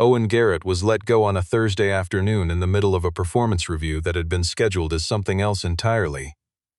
Owen Garrett was let go on a Thursday afternoon in the middle of a performance review that had been scheduled as something else entirely.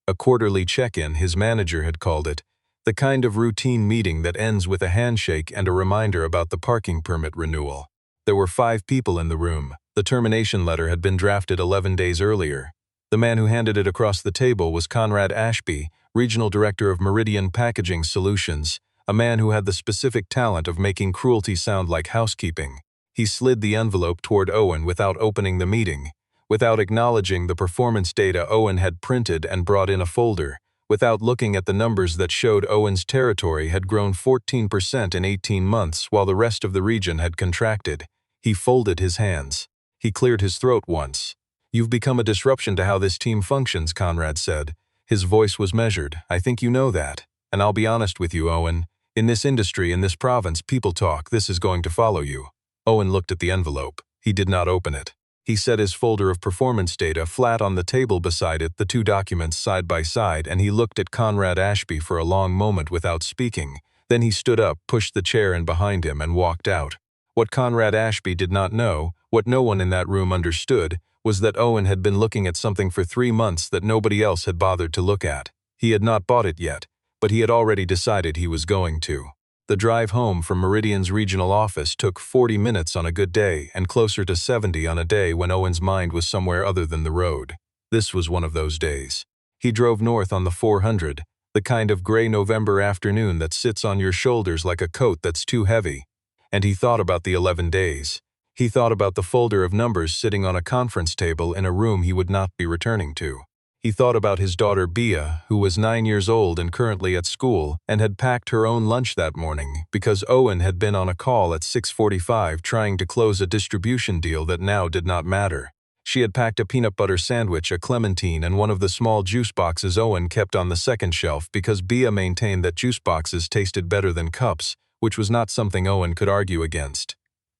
A quarterly check-in, his manager had called it, the kind of routine meeting that ends with a handshake and a reminder about the parking permit renewal. There were 5 people in the room. The termination letter had been drafted 11 days earlier. The man who handed it across the table was Conrad Ashby, Regional Director of Meridian Packaging Solutions, a man who had the specific talent of making cruelty sound like housekeeping. He slid the envelope toward Owen without opening the meeting, without acknowledging the performance data Owen had printed and brought in a folder, without looking at the numbers that showed Owen's territory had grown 14% in 18 months while the rest of the region had contracted. He folded his hands. He cleared his throat once. "You've become a disruption to how this team functions," Conrad said. His voice was measured. "I think you know that. And I'll be honest with you, Owen. In this industry, in this province, people talk. This is going to follow you." Owen looked at the envelope. He did not open it. He set his folder of performance data flat on the table beside it, the 2 documents side by side, and he looked at Conrad Ashby for a long moment without speaking. Then he stood up, pushed the chair in behind him, and walked out. What Conrad Ashby did not know, what no one in that room understood, was that Owen had been looking at something for 3 months that nobody else had bothered to look at. He had not bought it yet, but he had already decided he was going to. The drive home from Meridian's regional office took 40 minutes on a good day and closer to 70 on a day when Owen's mind was somewhere other than the road. This was one of those days. He drove north on the 400, the kind of gray November afternoon that sits on your shoulders like a coat that's too heavy. And he thought about the 11 days. He thought about the folder of numbers sitting on a conference table in a room he would not be returning to. He thought about his daughter Bea, who was 9 years old and currently at school, and had packed her own lunch that morning because Owen had been on a call at 6:45 trying to close a distribution deal that now did not matter. She had packed a peanut butter sandwich, a clementine, and one of the small juice boxes Owen kept on the second shelf because Bea maintained that juice boxes tasted better than cups, which was not something Owen could argue against.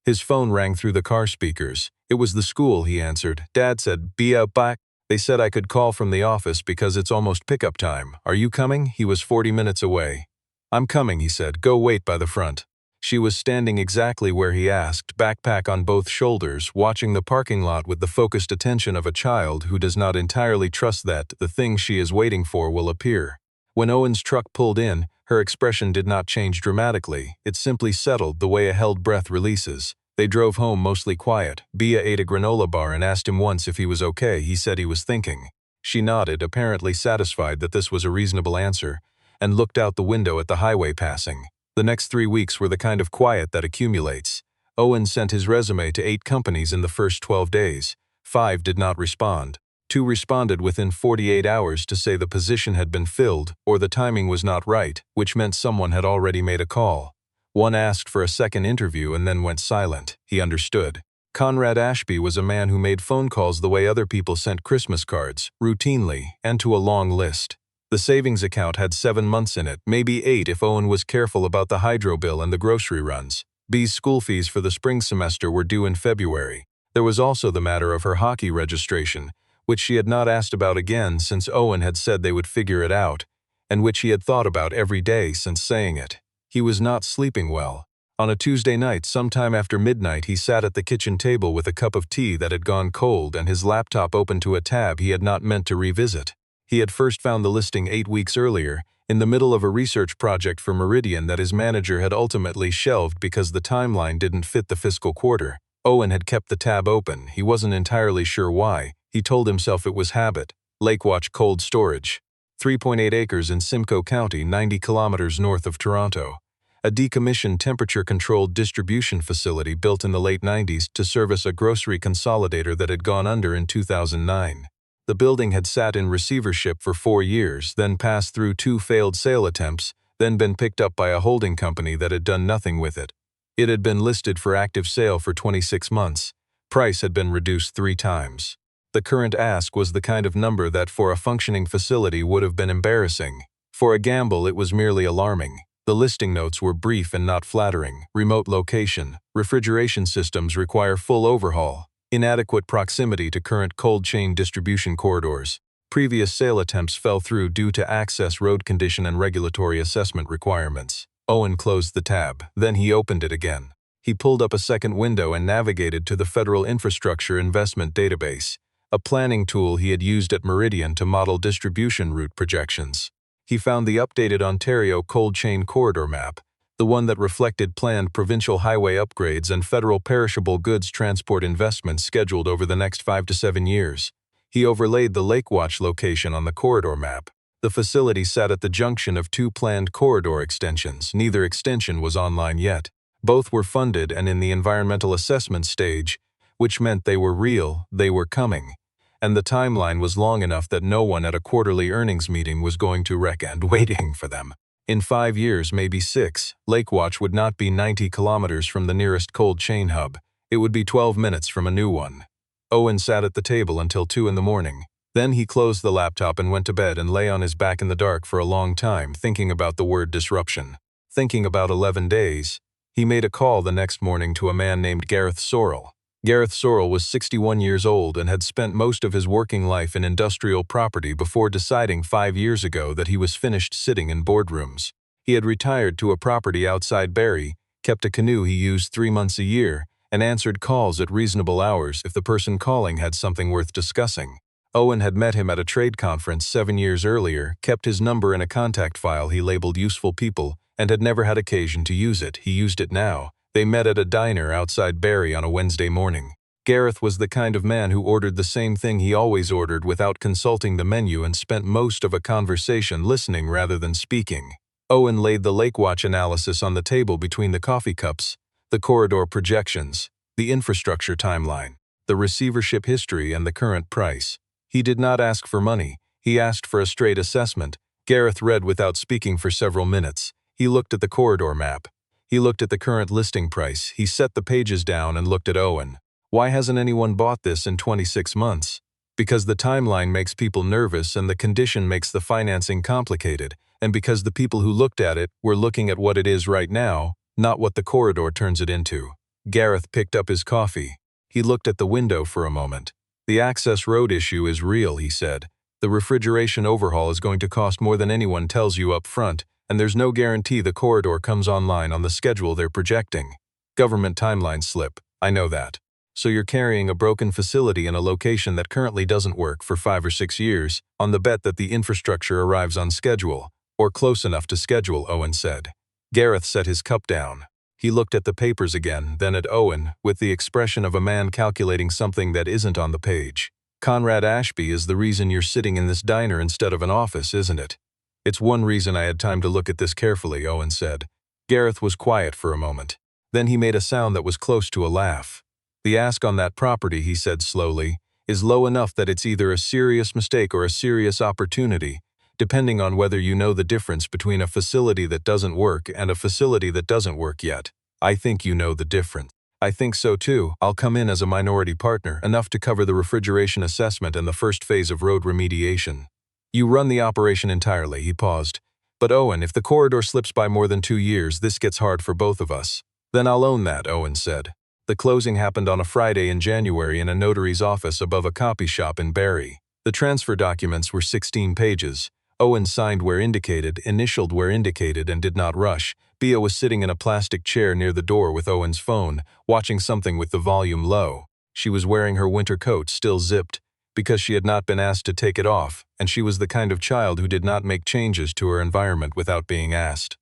His phone rang through the car speakers. It was the school, he answered. "Dad said, Bea back. They said I could call from the office because it's almost pickup time. Are you coming?" He was 40 minutes away. "I'm coming," he said. "Go wait by the front." She was standing exactly where he asked, backpack on both shoulders, watching the parking lot with the focused attention of a child who does not entirely trust that the thing she is waiting for will appear. When Owen's truck pulled in, her expression did not change dramatically. It simply settled the way a held breath releases. They drove home mostly quiet. Bea ate a granola bar and asked him once if he was okay. He said he was thinking. She nodded, apparently satisfied that this was a reasonable answer, and looked out the window at the highway passing. The next 3 weeks were the kind of quiet that accumulates. Owen sent his resume to 8 companies in the first 12 days. 5 did not respond. 2 responded within 48 hours to say the position had been filled or the timing was not right, which meant someone had already made a call. 1 asked for a second interview and then went silent. He understood. Conrad Ashby was a man who made phone calls the way other people sent Christmas cards, routinely, and to a long list. The savings account had 7 months in it, maybe 8 if Owen was careful about the hydro bill and the grocery runs. Bea's school fees for the spring semester were due in February. There was also the matter of her hockey registration, which she had not asked about again since Owen had said they would figure it out, and which he had thought about every day since saying it. He was not sleeping well. On a Tuesday night, sometime after midnight, he sat at the kitchen table with a cup of tea that had gone cold and his laptop open to a tab he had not meant to revisit. He had first found the listing 8 weeks earlier, in the middle of a research project for Meridian that his manager had ultimately shelved because the timeline didn't fit the fiscal quarter. Owen had kept the tab open. He wasn't entirely sure why. He told himself it was habit. Lakewatch Cold Storage. 3.8 acres in Simcoe County, 90 kilometers north of Toronto. A decommissioned temperature-controlled distribution facility built in the late 90s to service a grocery consolidator that had gone under in 2009. The building had sat in receivership for 4 years, then passed through 2 failed sale attempts, then been picked up by a holding company that had done nothing with it. It had been listed for active sale for 26 months. Price had been reduced 3 times. The current ask was the kind of number that for a functioning facility would have been embarrassing. For a gamble, it was merely alarming. The listing notes were brief and not flattering. Remote location. Refrigeration systems require full overhaul. Inadequate proximity to current cold chain distribution corridors. Previous sale attempts fell through due to access road condition and regulatory assessment requirements. Owen closed the tab. Then he opened it again. He pulled up a second window and navigated to the Federal Infrastructure Investment Database, a planning tool he had used at Meridian to model distribution route projections. He found the updated Ontario cold chain corridor map, the one that reflected planned provincial highway upgrades and federal perishable goods transport investments scheduled over the next 5 to 7 years. He overlaid the Lakewatch location on the corridor map. The facility sat at the junction of two planned corridor extensions. Neither extension was online yet. Both were funded and in the environmental assessment stage, which meant they were real, they were coming. And the timeline was long enough that no one at a quarterly earnings meeting was going to recommend waiting for them. In 5 years, maybe 6, Lakewatch would not be 90 kilometers from the nearest cold chain hub. It would be 12 minutes from a new one. Owen sat at the table until 2 in the morning. Then he closed the laptop and went to bed and lay on his back in the dark for a long time, thinking about the word disruption. Thinking about 11 days. He made a call the next morning to a man named Gareth Sorrell. Gareth Sorrell was 61 years old and had spent most of his working life in industrial property before deciding 5 years ago that he was finished sitting in boardrooms. He had retired to a property outside Barrie, kept a canoe he used 3 months a year, and answered calls at reasonable hours if the person calling had something worth discussing. Owen had met him at a trade conference 7 years earlier, kept his number in a contact file he labeled useful people, and had never had occasion to use it. He used it now. They met at a diner outside Barrie on a Wednesday morning. Gareth was the kind of man who ordered the same thing he always ordered without consulting the menu and spent most of a conversation listening rather than speaking. Owen laid the Lakewatch analysis on the table between the coffee cups, the corridor projections, the infrastructure timeline, the receivership history, and the current price. He did not ask for money. He asked for a straight assessment. Gareth read without speaking for several minutes. He looked at the corridor map. He looked at the current listing price. He set the pages down and looked at Owen. Why hasn't anyone bought this in 26 months? Because the timeline makes people nervous and the condition makes the financing complicated, and because the people who looked at it were looking at what it is right now, not what the corridor turns it into. Gareth picked up his coffee. He looked at the window for a moment. The access road issue is real, he said. The refrigeration overhaul is going to cost more than anyone tells you up front, and there's no guarantee the corridor comes online on the schedule they're projecting. Government timeline slip, I know that. So you're carrying a broken facility in a location that currently doesn't work for 5 or 6 years, on the bet that the infrastructure arrives on schedule, or close enough to schedule, Owen said. Gareth set his cup down. He looked at the papers again, then at Owen, with the expression of a man calculating something that isn't on the page. Conrad Ashby is the reason you're sitting in this diner instead of an office, isn't it? It's one reason I had time to look at this carefully, Owen said. Gareth was quiet for a moment. Then he made a sound that was close to a laugh. The ask on that property, he said slowly, is low enough that it's either a serious mistake or a serious opportunity, depending on whether you know the difference between a facility that doesn't work and a facility that doesn't work yet. I think you know the difference. I think so too. I'll come in as a minority partner, enough to cover the refrigeration assessment and the first phase of road remediation. You run the operation entirely, he paused. But Owen, if the corridor slips by more than 2 years, this gets hard for both of us. Then I'll own that, Owen said. The closing happened on a Friday in January in a notary's office above a copy shop in Barrie. The transfer documents were 16 pages. Owen signed where indicated, initialed where indicated, and did not rush. Bea was sitting in a plastic chair near the door with Owen's phone, watching something with the volume low. She was wearing her winter coat, still zipped, because she had not been asked to take it off, and she was the kind of child who did not make changes to her environment without being asked.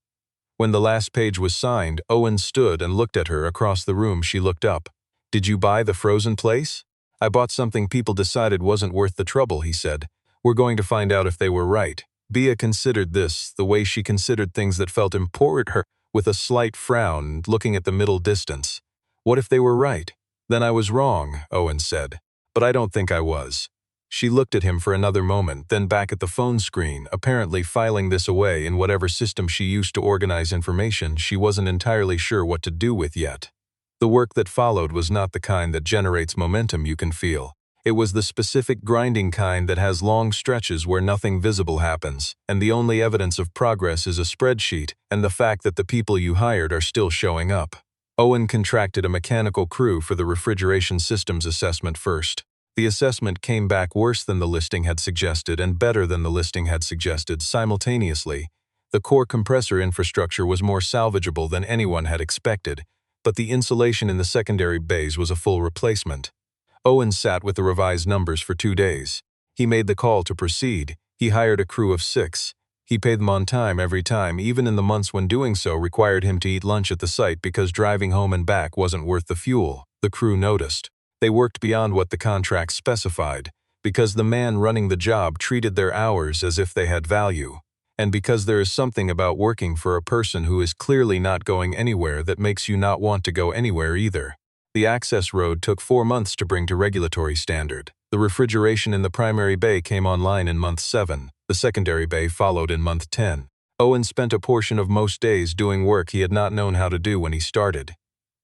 When the last page was signed, Owen stood and looked at her across the room. She looked up. Did you buy the frozen place? I bought something people decided wasn't worth the trouble, he said. We're going to find out if they were right. Bea considered this, the way she considered things that felt important to her, with a slight frown, looking at the middle distance. What if they were right? Then I was wrong, Owen said. But I don't think I was. She looked at him for another moment, then back at the phone screen, apparently filing this away in whatever system she used to organize information she wasn't entirely sure what to do with yet. The work that followed was not the kind that generates momentum you can feel. It was the specific grinding kind that has long stretches where nothing visible happens, and the only evidence of progress is a spreadsheet and the fact that the people you hired are still showing up. Owen contracted a mechanical crew for the refrigeration systems assessment first. The assessment came back worse than the listing had suggested and better than the listing had suggested simultaneously. The core compressor infrastructure was more salvageable than anyone had expected. but the insulation in the secondary bays was a full replacement. Owen sat with the revised numbers for 2 days. He made the call to proceed. He hired a crew of 6. He paid them on time every time, even in the months when doing so required him to eat lunch at the site because driving home and back wasn't worth the fuel. The crew noticed. They worked beyond what the contract specified, because the man running the job treated their hours as if they had value, and because there is something about working for a person who is clearly not going anywhere that makes you not want to go anywhere either. The access road took 4 months to bring to regulatory standard. The refrigeration in the primary bay came online in month 7. The secondary bay followed in month 10. Owen spent a portion of most days doing work he had not known how to do when he started.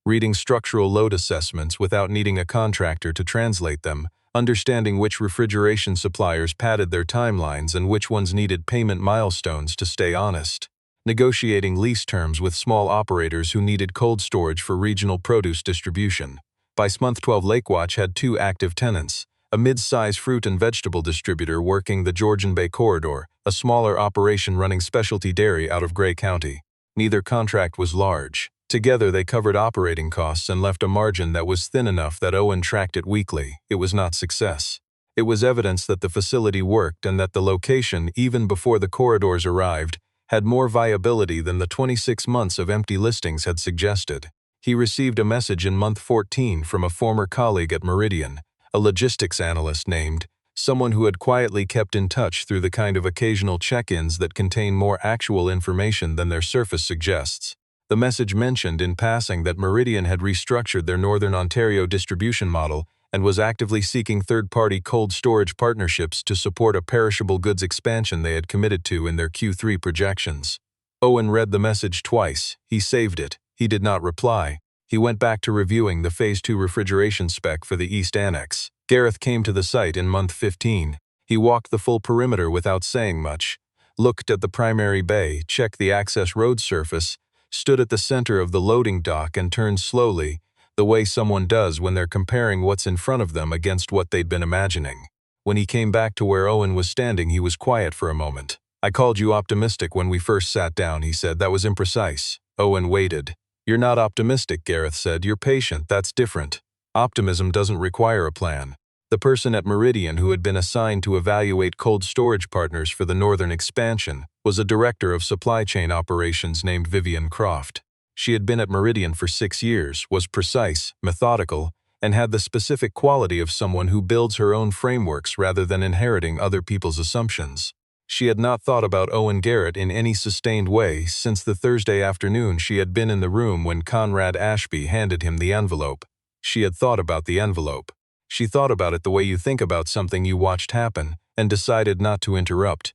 Reading structural load assessments without needing a contractor to translate them, understanding which refrigeration suppliers padded their timelines and which ones needed payment milestones to stay honest. Negotiating lease terms with small operators who needed cold storage for regional produce distribution. By month 12, Lakewatch had 2 active tenants, a mid-size fruit and vegetable distributor working the Georgian Bay corridor, a smaller operation running specialty dairy out of Gray County. Neither contract was large. Together they covered operating costs and left a margin that was thin enough that Owen tracked it weekly. It was not success. It was evidence that the facility worked and that the location, even before the corridors arrived, had more viability than the 26 months of empty listings had suggested. He received a message in month 14 from a former colleague at Meridian, a logistics analyst named, someone who had quietly kept in touch through the kind of occasional check-ins that contain more actual information than their surface suggests. The message mentioned in passing that Meridian had restructured their Northern Ontario distribution model and was actively seeking third-party cold storage partnerships to support a perishable goods expansion they had committed to in their Q3 projections. Owen read the message twice. He saved it. He did not reply. He went back to reviewing the Phase 2 refrigeration spec for the East Annex. Gareth came to the site in month 15. He walked the full perimeter without saying much, looked at the primary bay, checked the access road surface, stood at the center of the loading dock and turned slowly, the way someone does when they're comparing what's in front of them against what they'd been imagining. When he came back to where Owen was standing, he was quiet for a moment. "I called you optimistic when we first sat down," he said. "That was imprecise." Owen waited. "You're not optimistic," Gareth said. "You're patient. That's different. Optimism doesn't require a plan." The person at Meridian who had been assigned to evaluate cold storage partners for the northern expansion was a director of supply chain operations named Vivian Croft. She had been at Meridian for 6 years, was precise, methodical, and had the specific quality of someone who builds her own frameworks rather than inheriting other people's assumptions. She had not thought about Owen Garrett in any sustained way since the Thursday afternoon she had been in the room when Conrad Ashby handed him the envelope. She had thought about the envelope. She thought about it the way you think about something you watched happen and decided not to interrupt.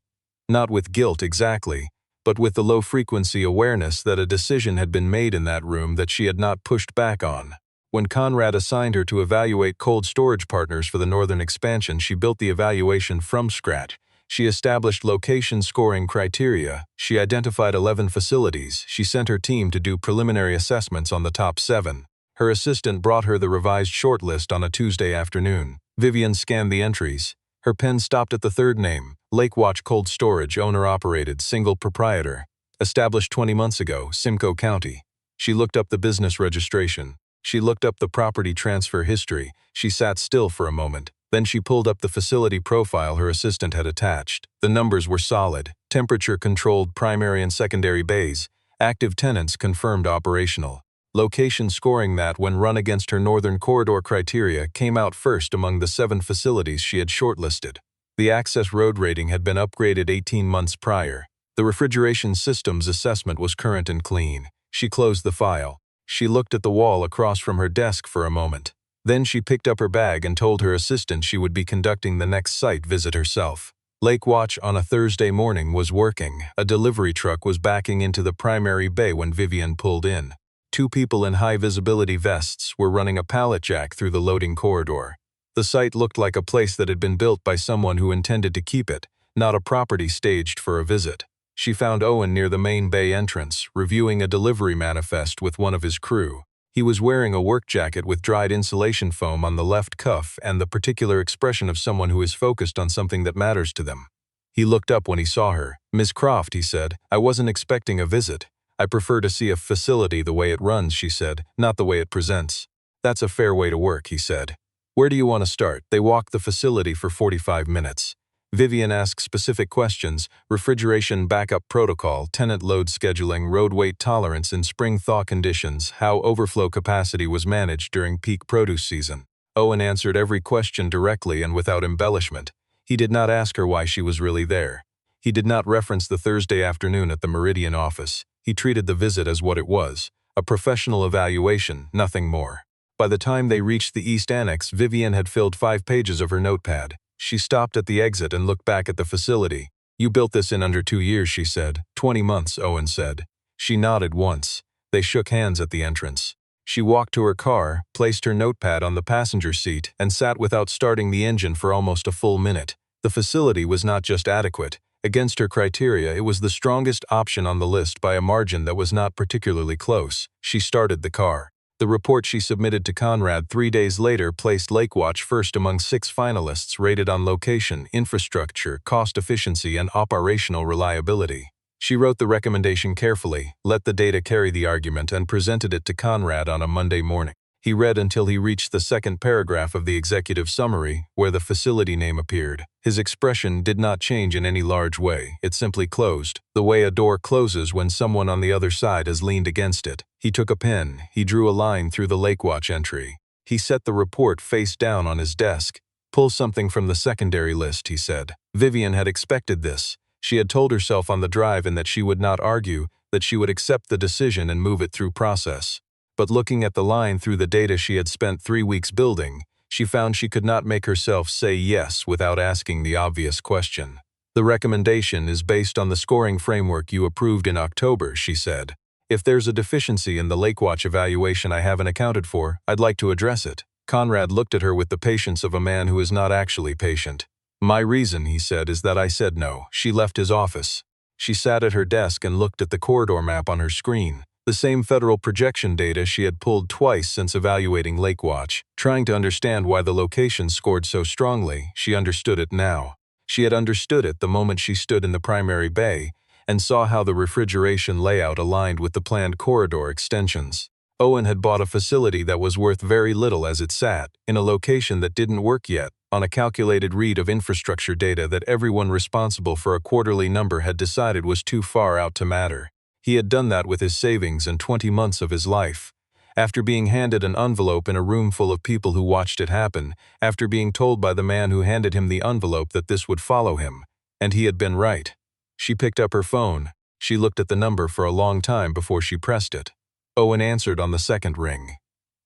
Not with guilt exactly, but with the low-frequency awareness that a decision had been made in that room that she had not pushed back on. When Conrad assigned her to evaluate cold storage partners for the northern expansion, she built the evaluation from scratch. She established location scoring criteria. She identified 11 facilities. She sent her team to do preliminary assessments on the top 7. Her assistant brought her the revised shortlist on a Tuesday afternoon. Vivian scanned the entries. Her pen stopped at the third name, Lakewatch Cold Storage, owner-operated, single proprietor. Established 20 months ago, Simcoe County. She looked up the business registration. She looked up the property transfer history. She sat still for a moment. Then she pulled up the facility profile her assistant had attached. The numbers were solid. Temperature-controlled primary and secondary bays. Active tenants confirmed operational. Location scoring that, when run against her Northern Corridor criteria, came out first among the 7 facilities she had shortlisted. The access road rating had been upgraded 18 months prior. The refrigeration systems assessment was current and clean. She closed the file. She looked at the wall across from her desk for a moment. Then she picked up her bag and told her assistant she would be conducting the next site visit herself. Lakewatch on a Thursday morning was working. A delivery truck was backing into the primary bay when Vivian pulled in. 2 people in high-visibility vests were running a pallet jack through the loading corridor. The site looked like a place that had been built by someone who intended to keep it, not a property staged for a visit. She found Owen near the main bay entrance, reviewing a delivery manifest with one of his crew. He was wearing a work jacket with dried insulation foam on the left cuff and the particular expression of someone who is focused on something that matters to them. He looked up when he saw her. "Miss Croft," he said, "I wasn't expecting a visit. I prefer to see a facility the way it runs, she said, not the way it presents. That's a fair way to work, he said. Where do you want to start? They walked the facility for 45 minutes. Vivian asked specific questions: refrigeration backup protocol, tenant load scheduling, road weight tolerance in spring thaw conditions, how overflow capacity was managed during peak produce season. Owen answered every question directly and without embellishment. He did not ask her why she was really there. He did not reference the Thursday afternoon at the Meridian office. He treated the visit as what it was: a professional evaluation, nothing more. By the time they reached the East Annex, Vivian had filled 5 pages of her notepad. She stopped at the exit and looked back at the facility. You built this in under 2 years, she said. 20 months, Owen said. She nodded once. They shook hands at the entrance. She walked to her car, placed her notepad on the passenger seat, and sat without starting the engine for almost a full minute. The facility was not just adequate. Against her criteria, it was the strongest option on the list by a margin that was not particularly close. She started the car. The report she submitted to Conrad 3 days later placed Lakewatch first among 6 finalists rated on location, infrastructure, cost efficiency, and operational reliability. She wrote the recommendation carefully, let the data carry the argument, and presented it to Conrad on a Monday morning. He read until he reached the second paragraph of the executive summary, where the facility name appeared. His expression did not change in any large way. It simply closed, the way a door closes when someone on the other side has leaned against it. He took a pen. He drew a line through the Lakewatch entry. He set the report face down on his desk. Pull something from the secondary list, he said. Vivian had expected this. She had told herself on the drive in that she would not argue, that she would accept the decision and move it through process. But looking at the line through the data she had spent 3 weeks building, she found she could not make herself say yes without asking the obvious question. The recommendation is based on the scoring framework you approved in October, she said. If there's a deficiency in the Lakewatch evaluation I haven't accounted for, I'd like to address it. Conrad looked at her with the patience of a man who is not actually patient. My reason, he said, is that I said no. She left his office. She sat at her desk and looked at the corridor map on her screen. The same federal projection data she had pulled twice since evaluating Lakewatch. Trying to understand why the location scored so strongly, she understood it now. She had understood it the moment she stood in the primary bay and saw how the refrigeration layout aligned with the planned corridor extensions. Owen had bought a facility that was worth very little as it sat, in a location that didn't work yet, on a calculated read of infrastructure data that everyone responsible for a quarterly number had decided was too far out to matter. He had done that with his savings and 20 months of his life. After being handed an envelope in a room full of people who watched it happen, after being told by the man who handed him the envelope that this would follow him, and he had been right. She picked up her phone. She looked at the number for a long time before she pressed it. Owen answered on the second ring.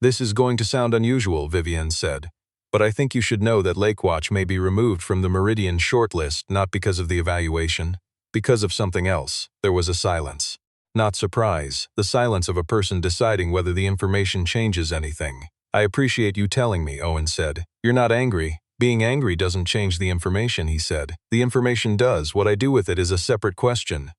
This is going to sound unusual, Vivian said, but I think you should know that Lakewatch may be removed from the Meridian shortlist not because of the evaluation, because of something else. There was a silence. Not surprise, the silence of a person deciding whether the information changes anything. I appreciate you telling me, Owen said. You're not angry. Being angry doesn't change the information, he said. The information does. What I do with it is a separate question.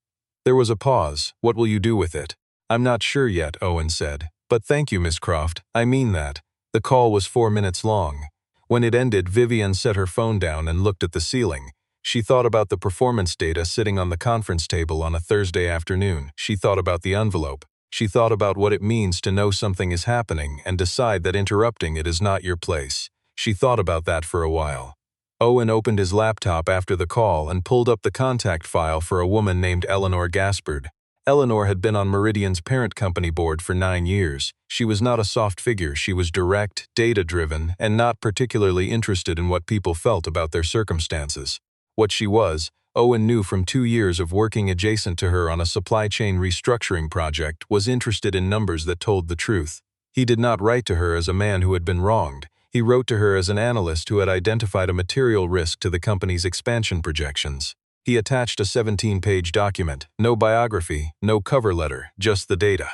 There was a pause. What will you do with it? I'm not sure yet, Owen said. But thank you, Miss Croft. I mean that. The call was 4 minutes long. When it ended, Vivian set her phone down and looked at the ceiling. She thought about the performance data sitting on the conference table on a Thursday afternoon. She thought about the envelope. She thought about what it means to know something is happening and decide that interrupting it is not your place. She thought about that for a while. Owen opened his laptop after the call and pulled up the contact file for a woman named Eleanor Gaspard. Eleanor had been on Meridian's parent company board for 9 years. She was not a soft figure. She was direct, data-driven, and not particularly interested in what people felt about their circumstances. What she was, Owen knew from 2 years of working adjacent to her on a supply chain restructuring project, was interested in numbers that told the truth. He did not write to her as a man who had been wronged. He wrote to her as an analyst who had identified a material risk to the company's expansion projections. He attached a 17-page document, no biography, no cover letter, just the data.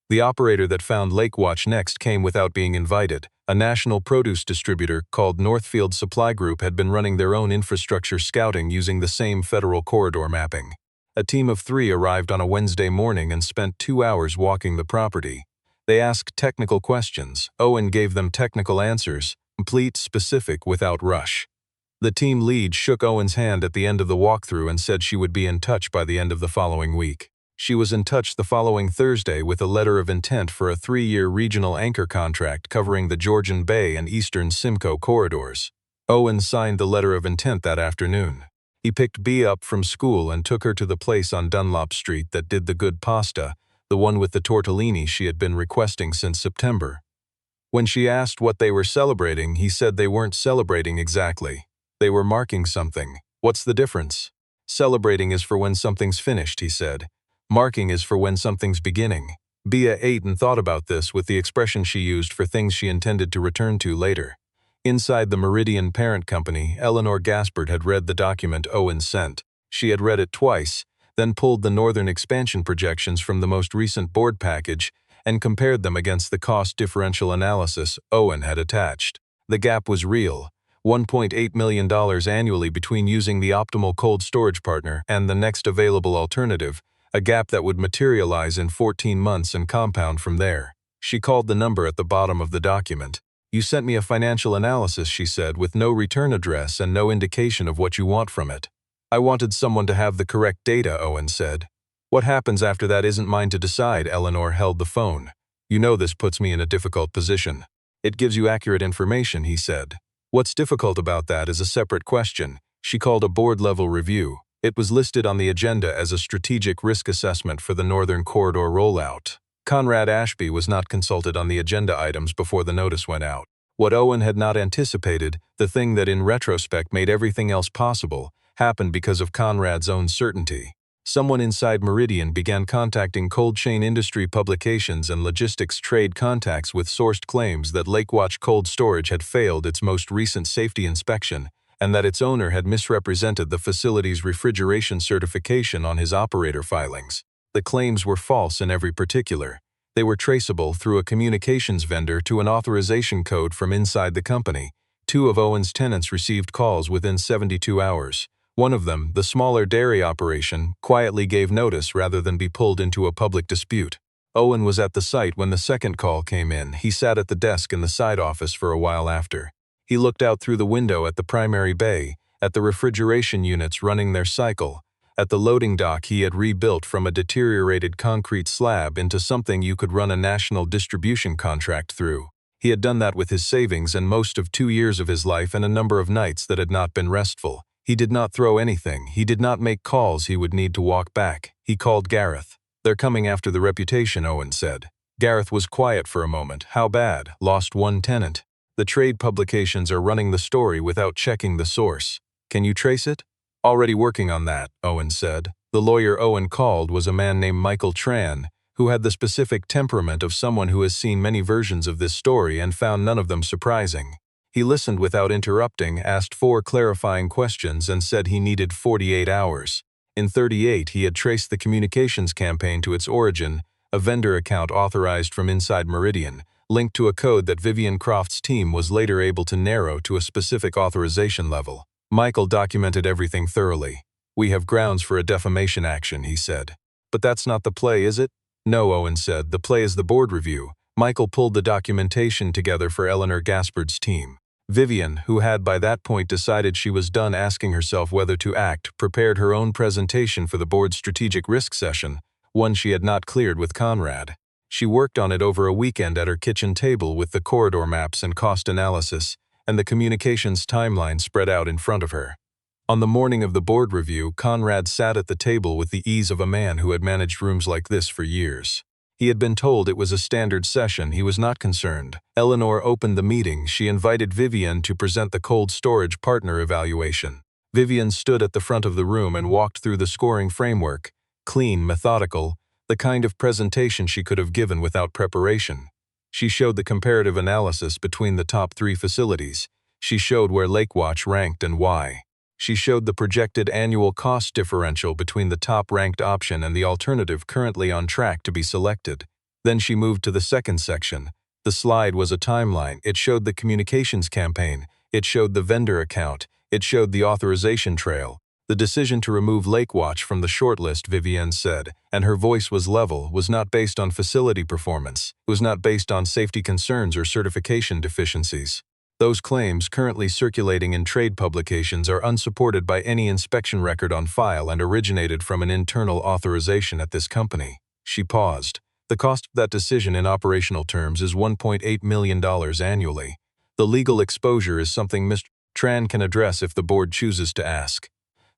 The operator that found Lakewatch next came without being invited. A national produce distributor called Northfield Supply Group had been running their own infrastructure scouting using the same federal corridor mapping. A team of 3 arrived on a Wednesday morning and spent 2 hours walking the property. They asked technical questions. Owen gave them technical answers, complete, specific, without rush. The team lead shook Owen's hand at the end of the walkthrough and said she would be in touch by the end of the following week. She was in touch the following Thursday with a letter of intent for a 3-year regional anchor contract covering the Georgian Bay and Eastern Simcoe corridors. Owen signed the letter of intent that afternoon. He picked Bea up from school and took her to the place on Dunlop Street that did the good pasta, the one with the tortellini she had been requesting since September. When she asked what they were celebrating, he said they weren't celebrating exactly. They were marking something. What's the difference? Celebrating is for when something's finished, he said. Marking is for when something's beginning. Bea ate and thought about this with the expression she used for things she intended to return to later. Inside the Meridian parent company, Eleanor Gaspard had read the document Owen sent. She had read it twice, then pulled the northern expansion projections from the most recent board package and compared them against the cost differential analysis Owen had attached. The gap was real, $1.8 million annually between using the optimal cold storage partner and the next available alternative, a gap that would materialize in 14 months and compound from there. She called the number at the bottom of the document. "You sent me a financial analysis," she said, "with no return address and no indication of what you want from it." "I wanted someone to have the correct data," Owen said. "What happens after that isn't mine to decide." Eleanor held the phone. "You know this puts me in a difficult position." "It gives you accurate information," he said. "What's difficult about that is a separate question." She called a board-level review. It was listed on the agenda as a strategic risk assessment for the Northern Corridor rollout. Conrad Ashby was not consulted on the agenda items before the notice went out. What Owen had not anticipated, the thing that in retrospect made everything else possible, happened because of Conrad's own certainty. Someone inside Meridian began contacting cold chain industry publications and logistics trade contacts with sourced claims that Lakewatch Cold Storage had failed its most recent safety inspection and that its owner had misrepresented the facility's refrigeration certification on his operator filings. The claims were false in every particular. They were traceable through a communications vendor to an authorization code from inside the company. 2 of Owen's tenants received calls within 72 hours. One of them, the smaller dairy operation, quietly gave notice rather than be pulled into a public dispute. Owen was at the site when the second call came in. He sat at the desk in the side office for a while after. He looked out through the window at the primary bay, at the refrigeration units running their cycle, at the loading dock he had rebuilt from a deteriorated concrete slab into something you could run a national distribution contract through. He had done that with his savings and most of 2 years of his life and a number of nights that had not been restful. He did not throw anything. He did not make calls he would need to walk back. He called Gareth. "They're coming after the reputation," Owen said. Gareth was quiet for a moment. "How bad?" "Lost 1 tenant. The trade publications are running the story without checking the source. Can you trace it?" "Already working on that," Owen said. The lawyer Owen called was a man named Michael Tran, who had the specific temperament of someone who has seen many versions of this story and found none of them surprising. He listened without interrupting, asked 4 clarifying questions, and said he needed 48 hours. In 38, he had traced the communications campaign to its origin, a vendor account authorized from inside Meridian, linked to a code that Vivian Croft's team was later able to narrow to a specific authorization level. Michael documented everything thoroughly. "We have grounds for a defamation action," he said. "But that's not the play, is it?" "No," Owen said. "The play is the board review." Michael pulled the documentation together for Eleanor Gaspard's team. Vivian, who had by that point decided she was done asking herself whether to act, prepared her own presentation for the board's strategic risk session, one she had not cleared with Conrad. She worked on it over a weekend at her kitchen table with the corridor maps and cost analysis, and the communications timeline spread out in front of her. On the morning of the board review, Conrad sat at the table with the ease of a man who had managed rooms like this for years. He had been told it was a standard session. He was not concerned. Eleanor opened the meeting. She invited Vivian to present the cold storage partner evaluation. Vivian stood at the front of the room and walked through the scoring framework, clean, methodical, the kind of presentation she could have given without preparation. She showed the comparative analysis between the top 3 facilities. She showed where Lakewatch ranked and why. She showed the projected annual cost differential between the top-ranked option and the alternative currently on track to be selected. Then she moved to the second section. The slide was a timeline. It showed the communications campaign. It showed the vendor account. It showed the authorization trail. The decision to remove Lakewatch from the shortlist, Vivian said, and her voice was level, was not based on facility performance. It was not based on safety concerns or certification deficiencies. Those claims currently circulating in trade publications are unsupported by any inspection record on file and originated from an internal authorization at this company. She paused. The cost of that decision in operational terms is $1.8 million annually. The legal exposure is something Mr. Tran can address if the board chooses to ask.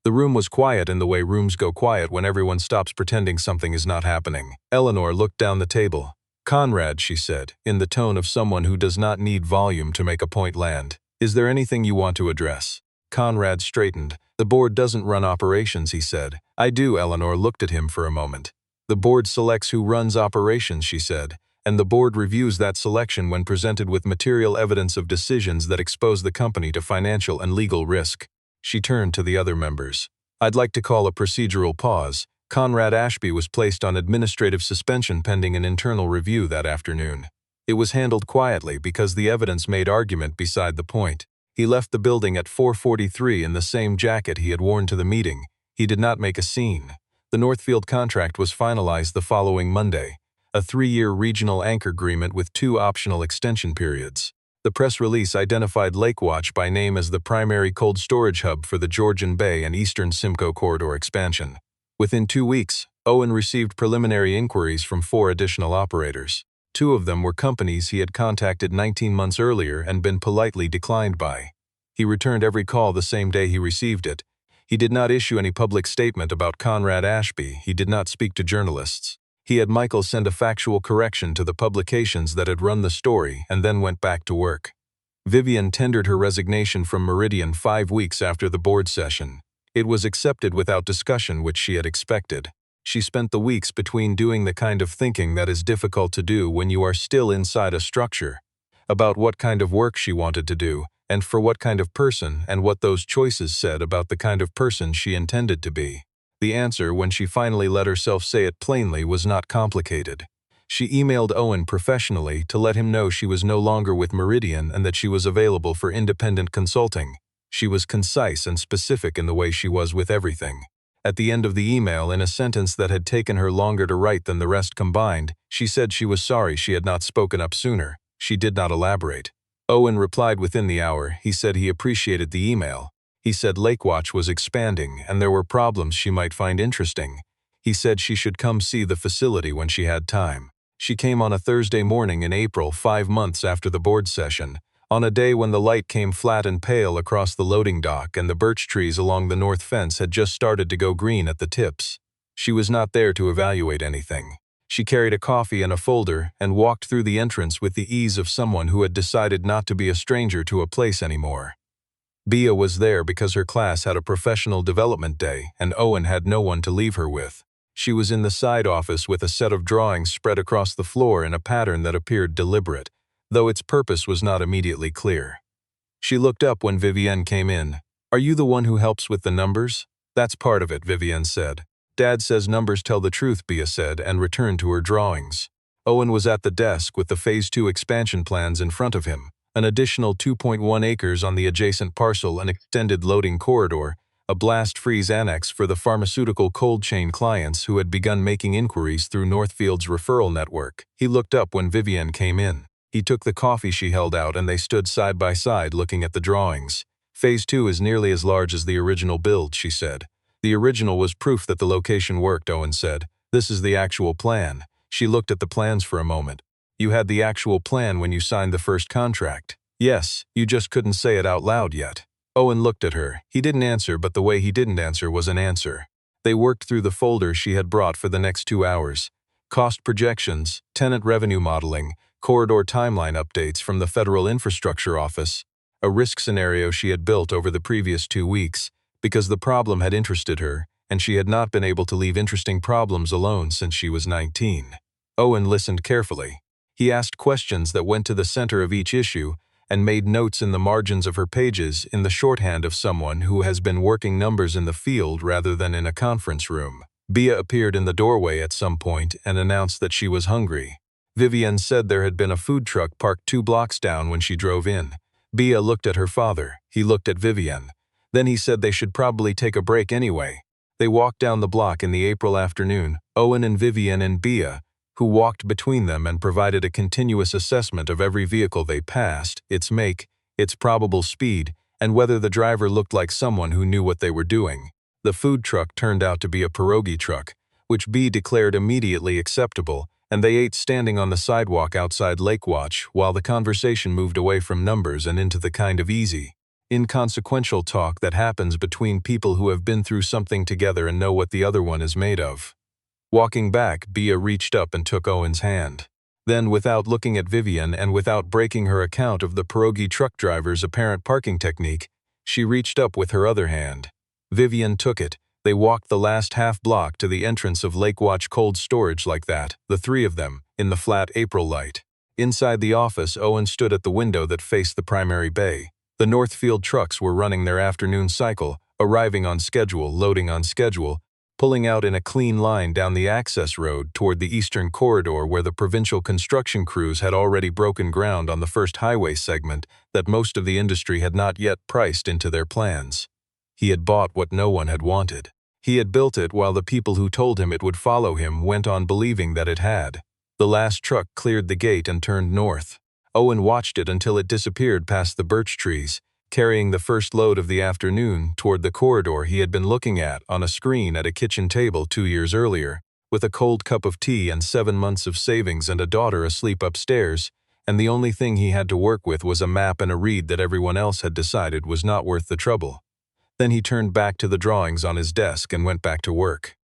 The room was quiet in the way rooms go quiet when everyone stops pretending something is not happening. Eleanor looked down the table. "Conrad," she said, in the tone of someone who does not need volume to make a point land, "is there anything you want to address?" Conrad straightened. "The board doesn't run operations," he said. "I do." Eleanor looked at him for a moment. "The board selects who runs operations," she said, "and the board reviews that selection when presented with material evidence of decisions that expose the company to financial and legal risk." She turned to the other members. "I'd like to call a procedural pause." Conrad Ashby was placed on administrative suspension pending an internal review that afternoon. It was handled quietly because the evidence made argument beside the point. He left the building at 4:43 in the same jacket he had worn to the meeting. He did not make a scene. The Northfield contract was finalized the following Monday, a 3-year regional anchor agreement with 2 optional extension periods. The press release identified Lakewatch by name as the primary cold storage hub for the Georgian Bay and Eastern Simcoe Corridor expansion. Within 2 weeks, Owen received preliminary inquiries from 4 additional operators. 2 of them were companies he had contacted 19 months earlier and been politely declined by. He returned every call the same day he received it. He did not issue any public statement about Conrad Ashby. He did not speak to journalists. He had Michael send a factual correction to the publications that had run the story and then went back to work. Vivian tendered her resignation from Meridian 5 weeks after the board session. It was accepted without discussion, which she had expected. She spent the weeks between doing the kind of thinking that is difficult to do when you are still inside a structure, about what kind of work she wanted to do, and for what kind of person, and what those choices said about the kind of person she intended to be. The answer, when she finally let herself say it plainly, was not complicated. She emailed Owen professionally to let him know she was no longer with Meridian and that she was available for independent consulting. She was concise and specific in the way she was with everything. At the end of the email, in a sentence that had taken her longer to write than the rest combined, she said she was sorry she had not spoken up sooner. She did not elaborate. Owen replied within the hour. He said he appreciated the email. He said Lakewatch was expanding and there were problems she might find interesting. He said she should come see the facility when she had time. She came on a Thursday morning in April, 5 months after the board session, on a day when the light came flat and pale across the loading dock and the birch trees along the north fence had just started to go green at the tips. She was not there to evaluate anything. She carried a coffee and a folder and walked through the entrance with the ease of someone who had decided not to be a stranger to a place anymore. Bea was there because her class had a professional development day and Owen had no one to leave her with. She was in the side office with a set of drawings spread across the floor in a pattern that appeared deliberate, though its purpose was not immediately clear. She looked up when Vivienne came in. "Are you the one who helps with the numbers?" "That's part of it," Vivienne said. "Dad says numbers tell the truth," Bea said, and returned to her drawings. Owen was at the desk with the Phase 2 expansion plans in front of him, an additional 2.1 acres on the adjacent parcel, an extended loading corridor, a blast-freeze annex for the pharmaceutical cold chain clients who had begun making inquiries through Northfield's referral network. He looked up when Vivienne came in. He took the coffee she held out and they stood side by side looking at the drawings. "Phase 2 is nearly as large as the original build," she said. "The original was proof that the location worked," Owen said. "This is the actual plan." She looked at the plans for a moment. "You had the actual plan when you signed the first contract?" "Yes, you just couldn't say it out loud yet." Owen looked at her. He didn't answer, but the way he didn't answer was an answer. They worked through the folder she had brought for the next 2 hours. Cost projections, tenant revenue modeling, corridor timeline updates from the Federal Infrastructure Office, a risk scenario she had built over the previous 2 weeks, because the problem had interested her, and she had not been able to leave interesting problems alone since she was 19. Owen listened carefully. He asked questions that went to the center of each issue and made notes in the margins of her pages in the shorthand of someone who has been working numbers in the field rather than in a conference room. Bea appeared in the doorway at some point and announced that she was hungry. Vivienne said there had been a food truck parked 2 blocks down when she drove in. Bea looked at her father. He looked at Vivienne. Then he said they should probably take a break anyway. They walked down the block in the April afternoon, Owen and Vivienne and Bea, who walked between them and provided a continuous assessment of every vehicle they passed, its make, its probable speed, and whether the driver looked like someone who knew what they were doing. The food truck turned out to be a pierogi truck, which B declared immediately acceptable, and they ate standing on the sidewalk outside Lake Watch while the conversation moved away from numbers and into the kind of easy, inconsequential talk that happens between people who have been through something together and know what the other one is made of. Walking back, Bea reached up and took Owen's hand. Then, without looking at Vivian and without breaking her account of the pierogi truck driver's apparent parking technique, she reached up with her other hand. Vivian took it. They walked the last half block to the entrance of Lake Watch Cold Storage like that, the three of them, in the flat April light. Inside the office, Owen stood at the window that faced the primary bay. The Northfield trucks were running their afternoon cycle, arriving on schedule, loading on schedule, pulling out in a clean line down the access road toward the eastern corridor where the provincial construction crews had already broken ground on the first highway segment that most of the industry had not yet priced into their plans. He had bought what no one had wanted. He had built it while the people who told him it would follow him went on believing that it had. The last truck cleared the gate and turned north. Owen watched it until it disappeared past the birch trees, carrying the first load of the afternoon toward the corridor he had been looking at on a screen at a kitchen table 2 years earlier, with a cold cup of tea and 7 months of savings and a daughter asleep upstairs, and the only thing he had to work with was a map and a read that everyone else had decided was not worth the trouble. Then he turned back to the drawings on his desk and went back to work.